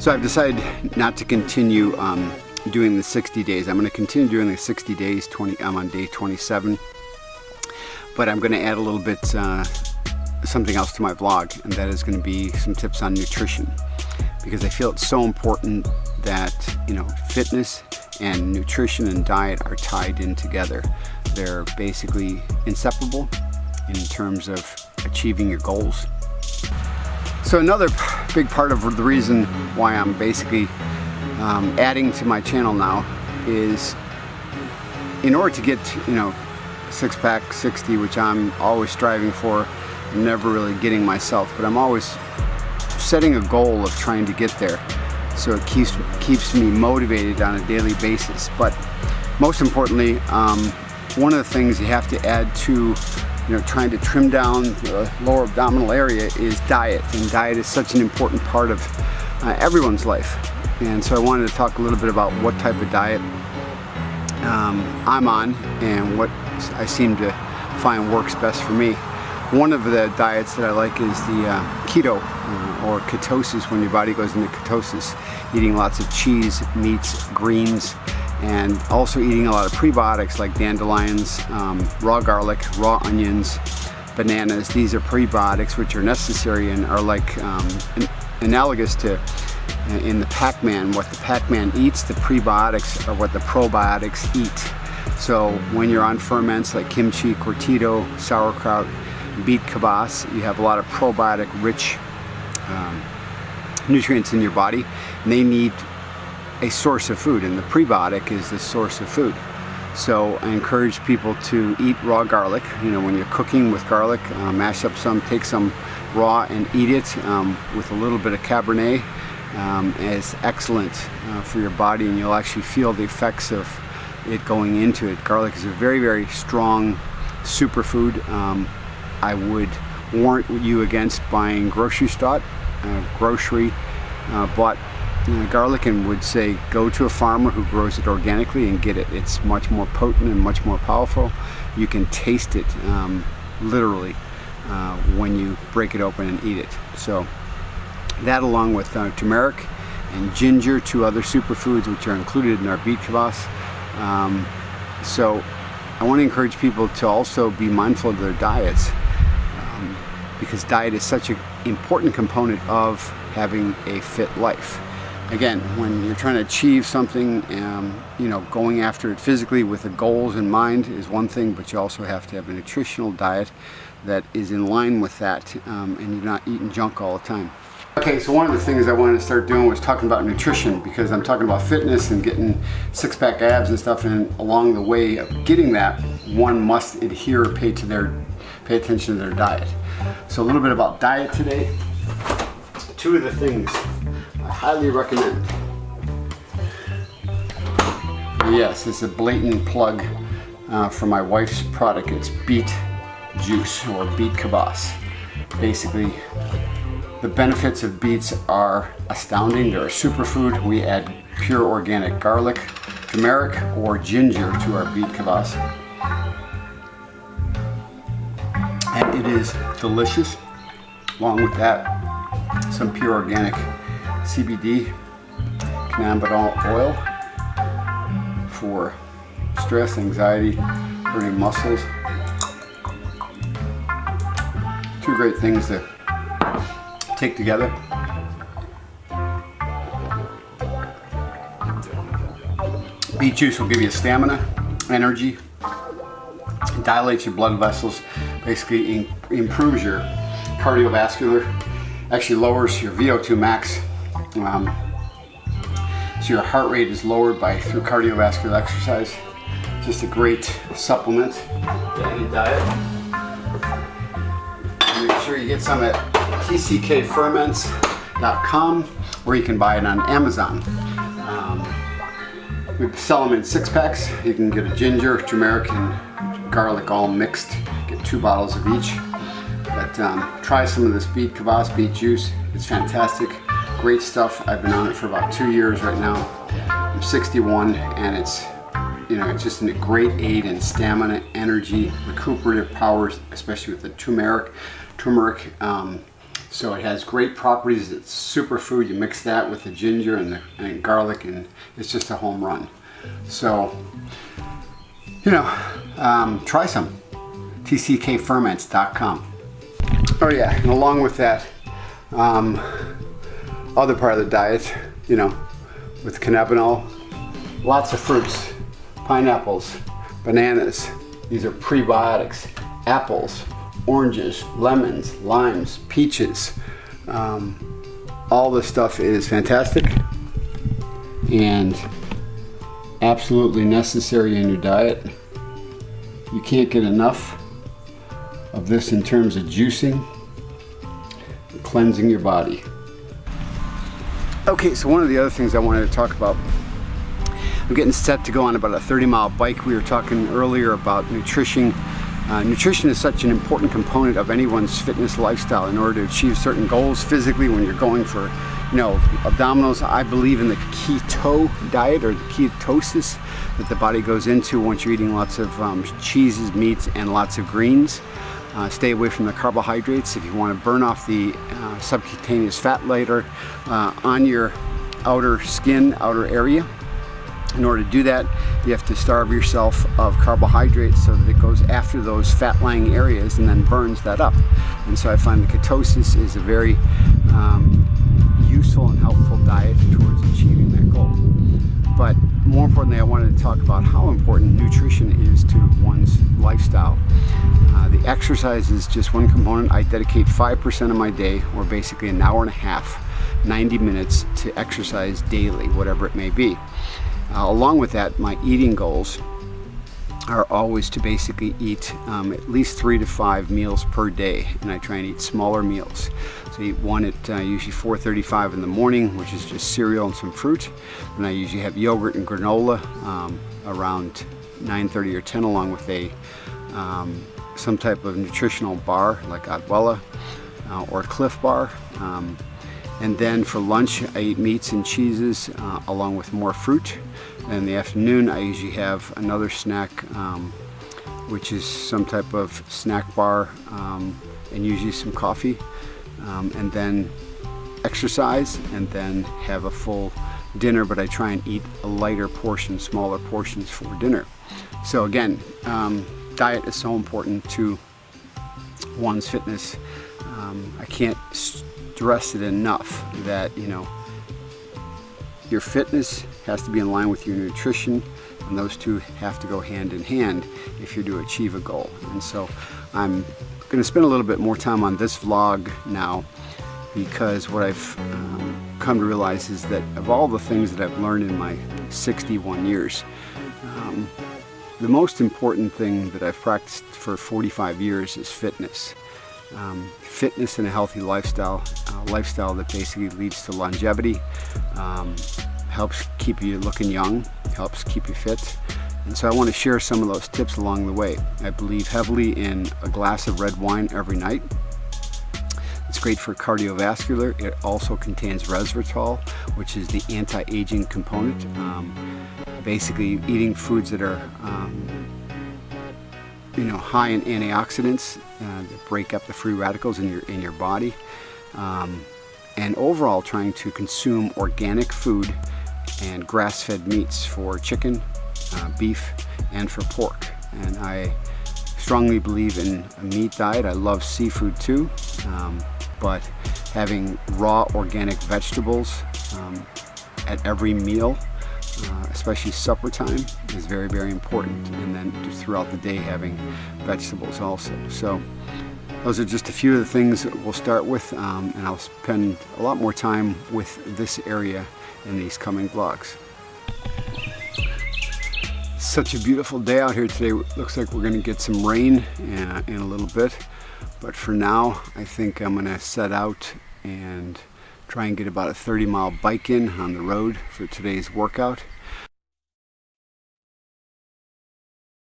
So I've decided not to continue doing the 60 days. I'm going to continue doing the 60 days. I'm on day 27, but I'm going to add a little bit something else to my vlog, and that is going to be some tips on nutrition, because I feel it's so important that, you know, fitness and nutrition and diet are tied in together. They're basically inseparable in terms of achieving your goals. So another big part of the reason why I'm basically adding to my channel now is in order to get, you know, six pack 60, which I'm always striving for. I'm never really getting myself, but I'm always setting a goal of trying to get there, so it keeps me motivated on a daily basis. But most importantly, one of the things you have to add to, you know, trying to trim down the lower abdominal area is diet. And diet is such an important part of everyone's life. And so I wanted to talk a little bit about what type of diet I'm on and what I seem to find works best for me. One of the diets that I like is the keto or ketosis, when your body goes into ketosis, eating lots of cheese, meats, greens, and also eating a lot of prebiotics like dandelions, raw garlic, raw onions, bananas. These are prebiotics which are necessary and are like analogous to in the Pac-Man. What the Pac-Man eats, the prebiotics are what the probiotics eat. So when you're on ferments like kimchi, cortito, sauerkraut, beet kvass, you have a lot of probiotic rich nutrients in your body, and they need a source of food, and the prebiotic is the source of food. So I encourage people to eat raw garlic. You know, when you're cooking with garlic, mash up some, take some raw and eat it with a little bit of Cabernet. It's excellent for your body, and you'll actually feel the effects of it going into it. Garlic is a very, very strong superfood. I would warn you against buying grocery bought garlic, and would say go to a farmer who grows it organically and get it. It's much more potent and much more powerful. You can taste it literally when you break it open and eat it. So that, along with turmeric and ginger, two other superfoods which are included in our beet kvass. So I want to encourage people to also be mindful of their diets, because diet is such an important component of having a fit life. Again, when you're trying to achieve something, you know, going after it physically with the goals in mind is one thing, but you also have to have a nutritional diet that is in line with that, and you're not eating junk all the time. Okay, so one of the things I wanted to start doing was talking about nutrition, because I'm talking about fitness and getting six-pack abs and stuff, and along the way of getting that, one must adhere, pay attention to their diet. So a little bit about diet today. Two of the things I highly recommend. Yes, it's a blatant plug for my wife's product. It's beet juice or beet kvass. Basically, the benefits of beets are astounding. They're a superfood. We add pure organic garlic, turmeric, or ginger to our beet kvass, and it is delicious. Along with that, some pure organic CBD, cannabis oil, for stress, anxiety, hurting muscles. Two great things to take together. Beet juice will give you stamina, energy, dilates your blood vessels, basically improves your cardiovascular, actually lowers your VO2 max. So your heart rate is lowered through cardiovascular exercise. Just a great supplement to any diet. Make sure you get some at tckferments.com, or you can buy it on Amazon. We sell them in 6-packs. You can get a ginger, turmeric, and garlic all mixed. Get 2 bottles of each. But try some of this beet kvass, beet juice. It's fantastic. Great stuff. I've been on it for about 2 years right now. I'm 61, and it's just a great aid in stamina, energy, recuperative powers, especially with the turmeric. So it has great properties. It's superfood. You mix that with the ginger and garlic, and it's just a home run. So, you know, try some. tckferments.com. Oh yeah, and along with that, other part of the diet, you know, with cannabinol, lots of fruits, pineapples, bananas. These are prebiotics. Apples, oranges, lemons, limes, peaches. All this stuff is fantastic and absolutely necessary in your diet. You can't get enough of this in terms of juicing and cleansing your body. Okay, so one of the other things I wanted to talk about, I'm getting set to go on about a 30-mile bike. We were talking earlier about nutrition. Nutrition is such an important component of anyone's fitness lifestyle in order to achieve certain goals physically. When you're going for, you know, abdominals, I believe in the keto diet, or the ketosis that the body goes into once you're eating lots of cheeses, meats, and lots of greens. Stay away from the carbohydrates if you want to burn off the subcutaneous fat later on your outer skin, outer area. In order to do that, you have to starve yourself of carbohydrates so that it goes after those fat-lying areas and then burns that up. And so I find the ketosis is a very useful and helpful diet towards achieving that goal. But more importantly, I wanted to talk about how important nutrition is to one's lifestyle. The exercise is just one component. I dedicate 5% of my day, or basically an hour and a half, 90 minutes, to exercise daily, whatever it may be. Along with that, my eating goals are always to basically eat at least 3 to 5 meals per day, and I try and eat smaller meals. So I eat one at usually 4:35 in the morning, which is just cereal and some fruit. And I usually have yogurt and granola around 9:30 or 10, along with a some type of nutritional bar like Adwella or Cliff Bar. And then for lunch, I eat meats and cheeses along with more fruit. And in the afternoon, I usually have another snack, which is some type of snack bar, and usually some coffee. And then exercise, and then have a full dinner, but I try and eat a lighter portion, smaller portions for dinner. So again, diet is so important to one's fitness. I can't stress it enough that, you know, your fitness has to be in line with your nutrition, and those two have to go hand in hand if you're to achieve a goal. And so I'm going to spend a little bit more time on this vlog now, because what I've come to realize is that of all the things that I've learned in my 61 years, the most important thing that I've practiced for 45 years is fitness. Fitness and a healthy lifestyle, that basically leads to longevity, helps keep you looking young, helps keep you fit. And so I want to share some of those tips along the way. I believe heavily in a glass of red wine every night. It's great for cardiovascular. It also contains resveratrol, which is the anti-aging component. Basically eating foods that are high in antioxidants that break up the free radicals in your body, and overall trying to consume organic food and grass-fed meats for chicken, beef, and for pork. And I strongly believe in a meat diet. I love seafood too, but having raw organic vegetables at every meal, especially supper time, is very, very important. And then throughout the day, having vegetables also. So those are just a few of the things that we'll start with, and I'll spend a lot more time with this area in these coming vlogs. Such a beautiful day out here today. Looks like we're going to get some rain in a little bit, but for now I think I'm going to set out and try and get about a 30-mile bike in on the road for today's workout.